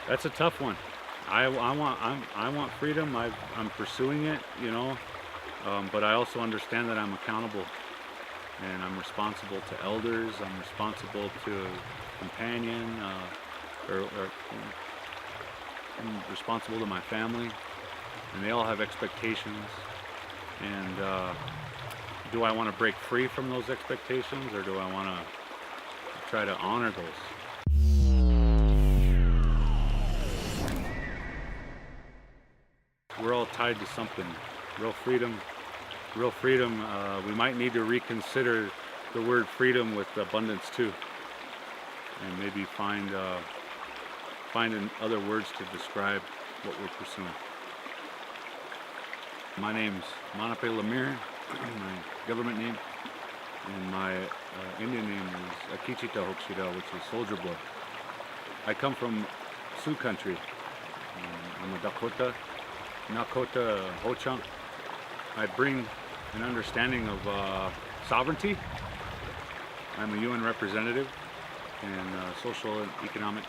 That's a tough one. I want freedom. I'm pursuing it, you know, but I also understand that I'm accountable and I'm responsible to elders. I'm responsible to companion, or I'm responsible to my family, and they all have expectations. And do I want to break free from those expectations, or do I want to try to honor those? We're all tied to something. Real freedom, real freedom. We might need to reconsider the word freedom with abundance too, and maybe find other words to describe what we're pursuing. My name's Manape Lemire, my government name, and my Indian name is Akicita Hoksida, which is Soldier Boy. I come from Sioux country. I'm a Dakota Ho-Chunk. I bring an understanding of sovereignty. I'm a UN representative in social and economic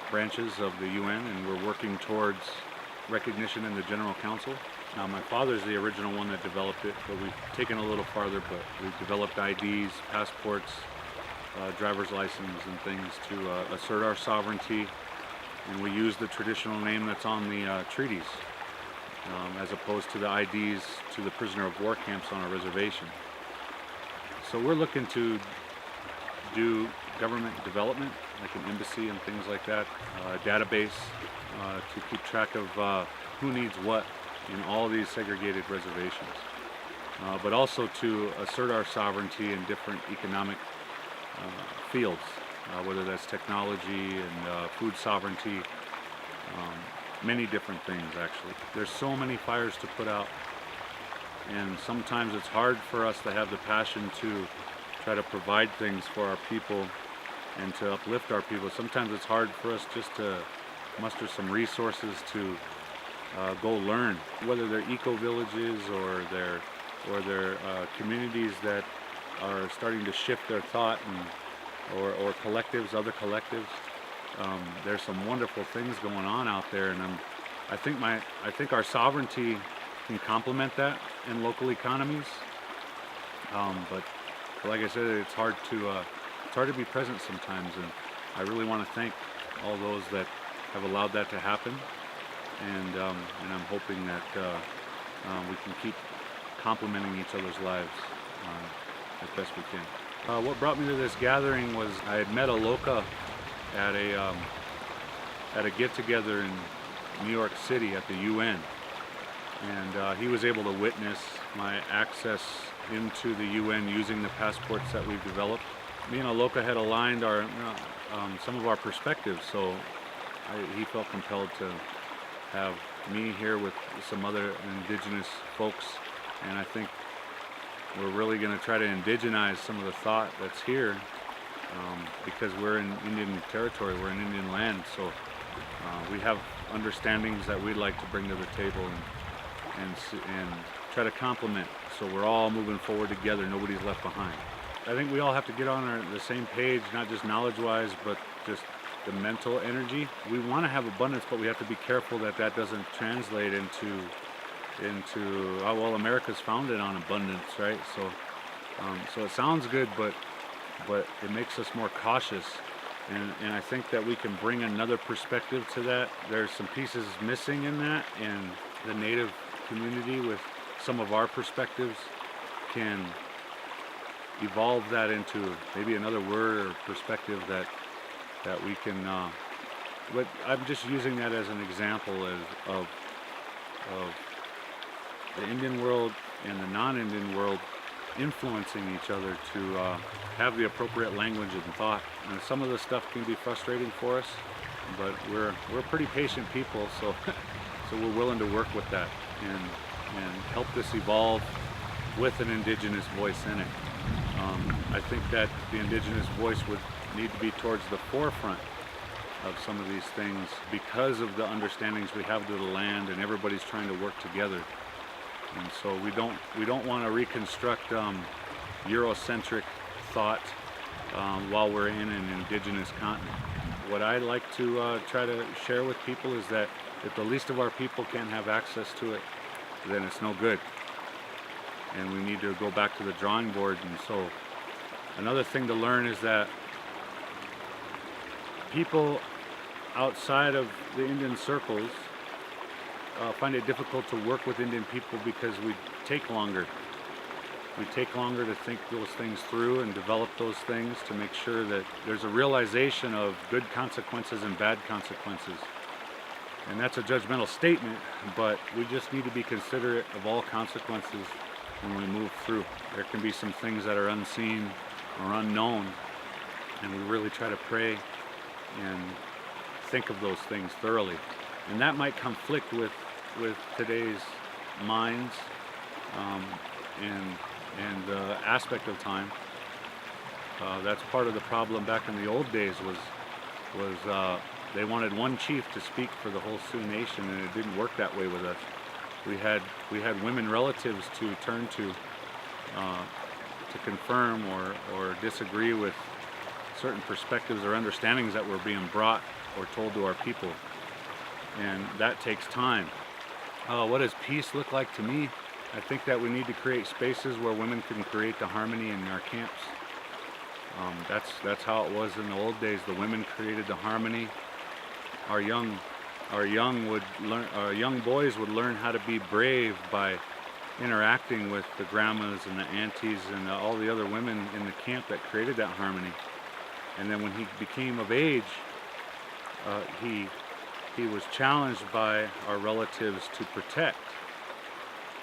branches of the UN, and we're working towards recognition in the General Council. Now, my father's the original one that developed it, but we've taken a little farther, but we've developed IDs, passports, driver's license and things to assert our sovereignty, and we use the traditional name that's on the treaties, as opposed to the IDs to the prisoner of war camps on a reservation. So we're looking to do government development, like an embassy and things like that, a database to keep track of who needs what in all these segregated reservations, but also to assert our sovereignty in different economic fields, whether that's technology and food sovereignty, many different things actually. There's so many fires to put out, and sometimes it's hard for us to have the passion to try to provide things for our people and to uplift our people. Sometimes it's hard for us just to muster some resources to go learn, whether they're eco-villages or they're communities that are starting to shift their thought, and or collectives, other collectives. There's some wonderful things going on out there, and I think our sovereignty can complement that in local economies. But like I said, it's hard to be present sometimes, and I really want to thank all those that have allowed that to happen, and I'm hoping that we can keep complementing each other's lives as best we can. What brought me to this gathering was I had met a Loka at a get-together in New York City at the UN, and he was able to witness my access into the UN using the passports that we've developed. Me and Aloka had aligned our some of our perspectives, so he felt compelled to have me here with some other indigenous folks, and I think we're really going to try to indigenize some of the thought that's here, because we're in Indian territory, we're in Indian land, so we have understandings that we'd like to bring to the table and try to complement, so we're all moving forward together, nobody's left behind. I think we all have to get on the same page, not just knowledge-wise, but just the mental energy. We want to have abundance, but we have to be careful that that doesn't translate into oh, well, America's founded on abundance, right? So it sounds good, but it makes us more cautious, and I think that we can bring another perspective to that. There's some pieces missing in that, and the Native community with some of our perspectives can evolve that into maybe another word or perspective that we can, but I'm just using that as an example of the Indian world and the non-Indian world influencing each other to have the appropriate language and thought. And some of the stuff can be frustrating for us, but we're pretty patient people, so so we're willing to work with that and help this evolve with an indigenous voice in it. I think that the indigenous voice would need to be towards the forefront of some of these things because of the understandings we have to the land, and everybody's trying to work together. And so we don't want to reconstruct Eurocentric thought while we're in an indigenous continent. what I like to try to share with people is that if the least of our people can't have access to it, then it's no good. And we need to go back to the drawing board. And so another thing to learn is that people outside of the Indian circles find it difficult to work with Indian people because we take longer. We take longer to think those things through and develop those things to make sure that there's a realization of good consequences and bad consequences. And that's a judgmental statement, but we just need to be considerate of all consequences when we move through. There can be some things that are unseen or unknown, and we really try to pray and think of those things thoroughly. And that might conflict with today's minds and aspect of time. That's part of the problem back in the old days was they wanted one chief to speak for the whole Sioux Nation, and it didn't work that way with us. We had women relatives to turn to confirm or disagree with certain perspectives or understandings that were being brought or told to our people, and that takes time. What does peace look like to me? I think that we need to create spaces where women can create the harmony in our camps. That's how it was in the old days. The women created the harmony. Our young boys would learn how to be brave by interacting with the grandmas and the aunties and all the other women in the camp that created that harmony. And then when he became of age, he was challenged by our relatives to protect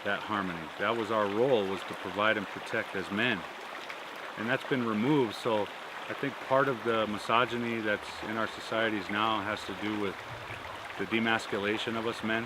that harmony. That was our role, was to provide and protect as men. And that's been removed. So I think part of the misogyny that's in our societies now has to do with the demasculation of us men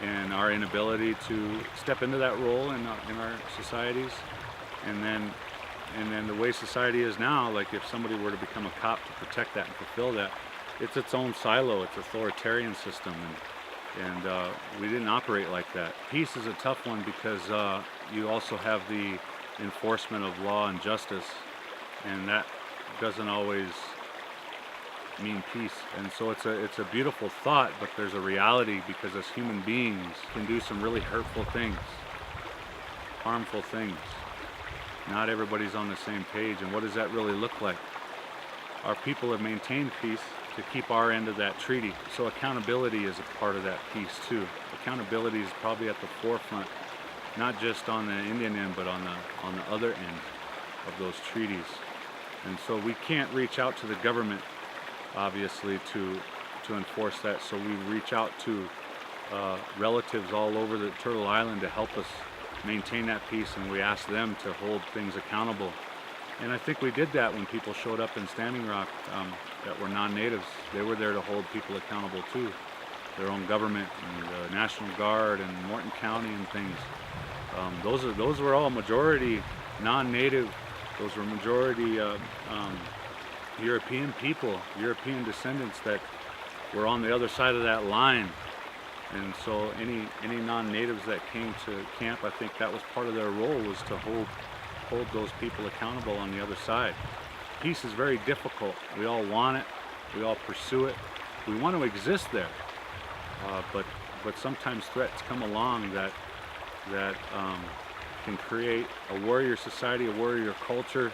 and our inability to step into that role in our societies. And then the way society is now, like if somebody were to become a cop to protect that and fulfill that, it's its own silo, it's an authoritarian system, and we didn't operate like that. Peace is a tough one because you also have the enforcement of law and justice, and that doesn't always mean peace. And so it's a beautiful thought, but there's a reality, because as human beings can do some really hurtful things, harmful things. Not everybody's on the same page, and what does that really look like? Our people have maintained peace to keep our end of that treaty. So accountability is a part of that piece too. Accountability is probably at the forefront, not just on the Indian end, but on the other end of those treaties. And so we can't reach out to the government, obviously, to enforce that. So we reach out to relatives all over the Turtle Island to help us maintain that peace, and we ask them to hold things accountable. And I think we did that when people showed up in Standing Rock that were non-natives. They were there to hold people accountable too. Their own government and the National Guard and Morton County and things. Those were all majority non-native. Those were majority European people, European descendants that were on the other side of that line. And so any non-natives that came to camp, I think that was part of their role, was to hold those people accountable on the other side. Peace is very difficult. We all want it. We all pursue it. We want to exist there. But sometimes threats come along that can create a warrior society, a warrior culture.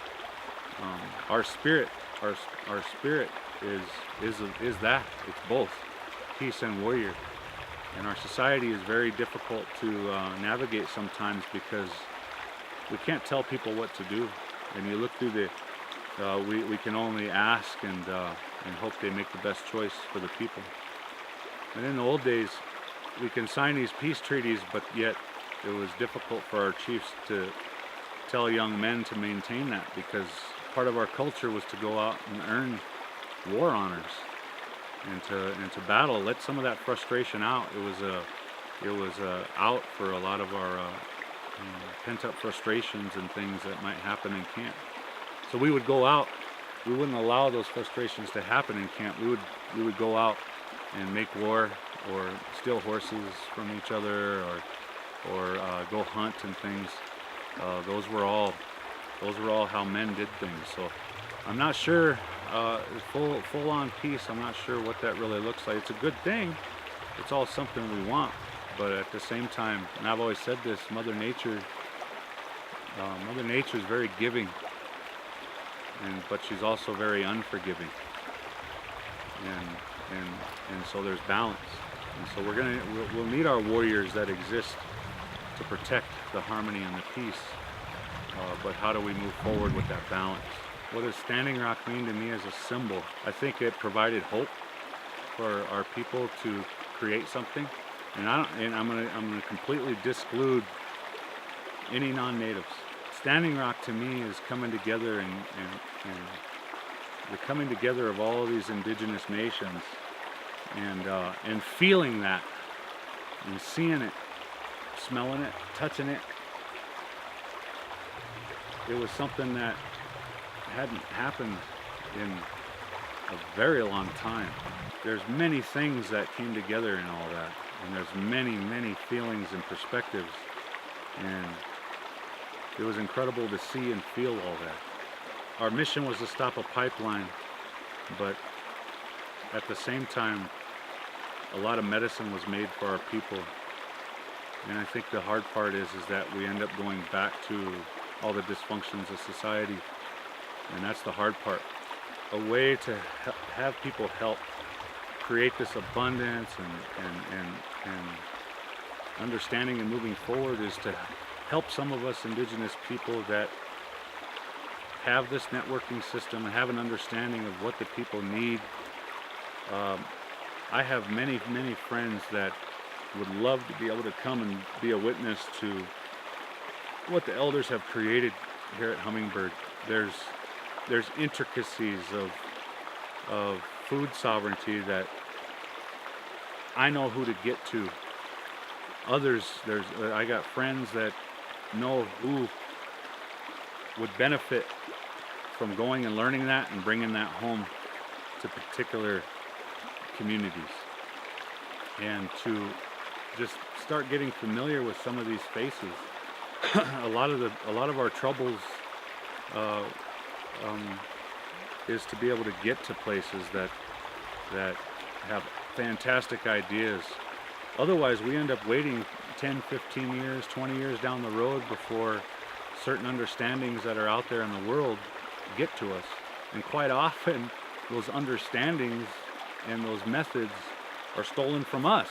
Our spirit is that. It's both peace and warrior. And our society is very difficult to navigate sometimes, because we can't tell people what to do. And you look through we can only ask and hope they make the best choice for the people. And in the old days, we can sign these peace treaties, but yet it was difficult for our chiefs to tell young men to maintain that, because part of our culture was to go out and earn war honors and to battle, let some of that frustration out. It was out for a lot of our pent-up frustrations and things that might happen in camp. So we would go out. We wouldn't allow those frustrations to happen in camp. We would go out and make war, or steal horses from each other, or go hunt and things. Those were all how men did things. So I'm not sure full-on peace, I'm not sure what that really looks like. It's a good thing. It's all something we want, but at the same time, and I've always said this, Mother Nature is very giving, but she's also very unforgiving, and and so there's balance. And so we'll need our warriors that exist to protect the harmony and the peace. But how do we move forward with that balance? What does Standing Rock mean to me as a symbol? I think it provided hope for our people to create something, and I'm gonna completely disclude any non-natives. Standing Rock to me is coming together and the coming together of all of these indigenous nations, and feeling that, and seeing it, smelling it, touching it. It was something that hadn't happened in a very long time. There's many things that came together in all that, and there's many feelings and perspectives, and it was incredible to see and feel all that. Our mission was to stop a pipeline, but at the same time, a lot of medicine was made for our people. And I think the hard part is that we end up going back to all the dysfunctions of society, and that's the hard part. A way to have people help create this abundance and understanding and moving forward is to help some of us indigenous people that have this networking system and have an understanding of what the people need. I have many friends that would love to be able to come and be a witness to what the elders have created here at Hummingbird. There's intricacies of food sovereignty that I know who to get to. Others, I got friends that know who would benefit from going and learning that and bringing that home to particular communities, and to just start getting familiar with some of these faces. a lot of our troubles is to be able to get to places that have fantastic ideas. Otherwise, we end up waiting 10, 15 years, 20 years down the road before certain understandings that are out there in the world get to us. And quite often, those understandings and those methods are stolen from us.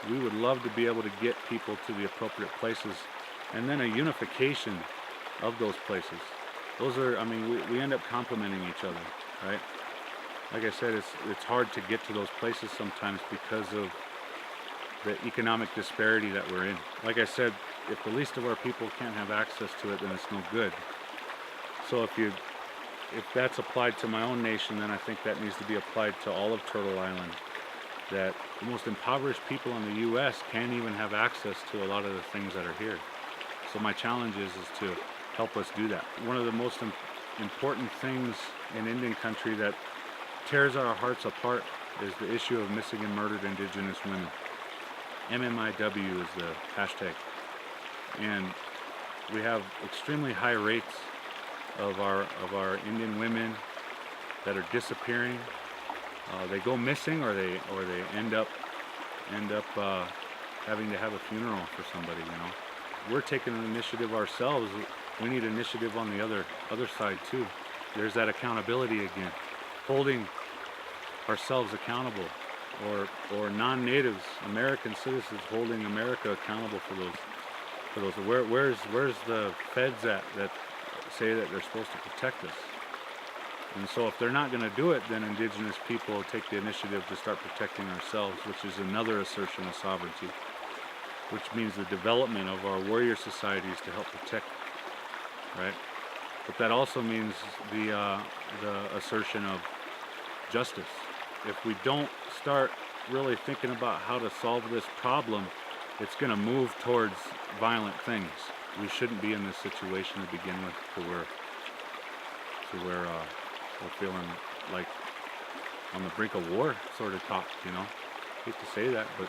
We would love to be able to get people to the appropriate places, and then a unification of those places. Those are, I mean, we end up complementing each other, right? Like I said, it's hard to get to those places sometimes because of the economic disparity that we're in. Like I said, if the least of our people can't have access to it, then it's no good. So if that's applied to my own nation, then I think that needs to be applied to all of Turtle Island. That the most impoverished people in the U.S. can't even have access to a lot of the things that are here. So my challenge is to help us do that. One of the most important things in Indian country that tears our hearts apart is the issue of missing and murdered Indigenous women. MMIW is the hashtag. And we have extremely high rates of our Indian women that are disappearing. They go missing, or they end up having to have a funeral for somebody. You know, we're taking an initiative ourselves. We need initiative on the other side too. There's that accountability again, holding ourselves accountable, or non-natives, American citizens holding America accountable for those. Where's the feds that say that they're supposed to protect us? And so if they're not going to do it, then indigenous people take the initiative to start protecting ourselves, which is another assertion of sovereignty, which means the development of our warrior societies to help protect, right? But that also means the assertion of justice. If we don't start really thinking about how to solve this problem, it's going to move towards violent things. We shouldn't be in this situation to begin with, to where we're feeling like on the brink of war sort of talk, you know. I hate to say that, but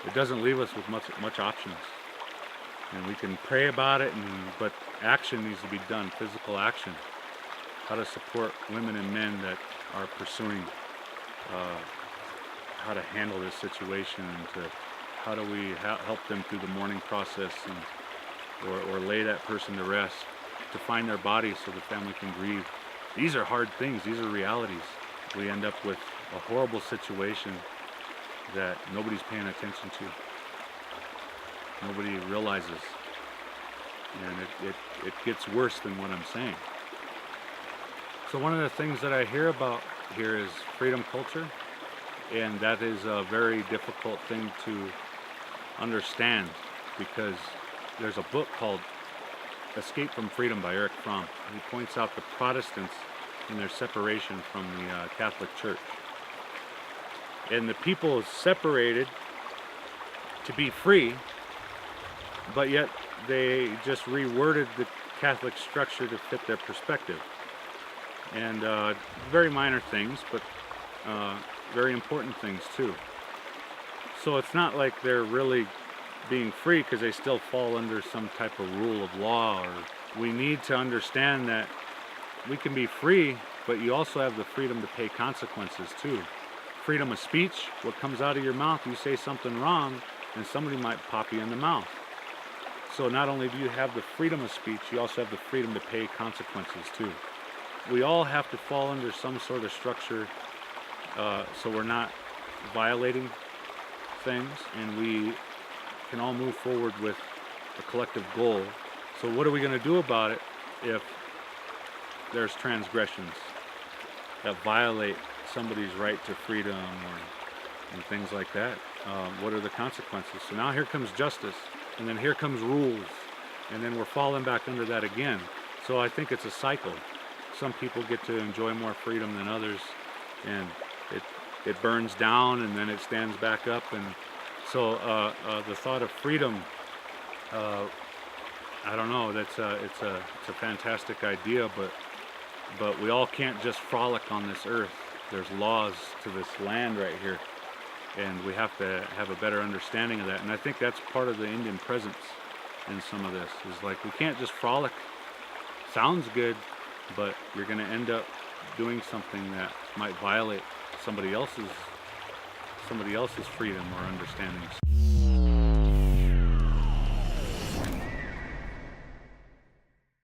it doesn't leave us with much options. And we can pray about it, but action needs to be done, physical action. how to support women and men that are pursuing how to handle this situation, and to how do we help them through the mourning process, and or lay that person to rest, to find their body so the family can grieve. These are hard things. These are realities. We end up with a horrible situation that nobody's paying attention to. Nobody realizes. And it gets worse than what I'm saying. So one of the things that I hear about here is freedom culture, and that is a very difficult thing to understand, because there's a book called Escape from Freedom by Eric Fromm. He points out the Protestants and their separation from the Catholic Church. And the people separated to be free, but yet they just reworded the Catholic structure to fit their perspective. And very minor things, but very important things too. So it's not like they're really being free because they still fall under some type of rule of law. Or we need to understand that we can be free, but you also have the freedom to pay consequences too. Freedom of speech, what comes out of your mouth, you say something wrong and somebody might pop you in the mouth. So not only do you have the freedom of speech, you also have the freedom to pay consequences too. We all have to fall under some sort of structure so we're not violating things, and we can all move forward with a collective goal. So what are we going to do about it if there's transgressions that violate somebody's right to freedom and things like that? What are the consequences? So now here comes justice, and then here comes rules, and then we're falling back under that again. So I think it's a cycle. Some people get to enjoy more freedom than others, and it burns down and then it stands back up. And so the thought of freedom, I don't know, it's a fantastic idea, but we all can't just frolic on this earth. There's laws to this land right here, and we have to have a better understanding of that. And I think that's part of the Indian presence in some of this, is like we can't just frolic. Sounds good, but you're going to end up doing something that might violate somebody else's freedom or understandings.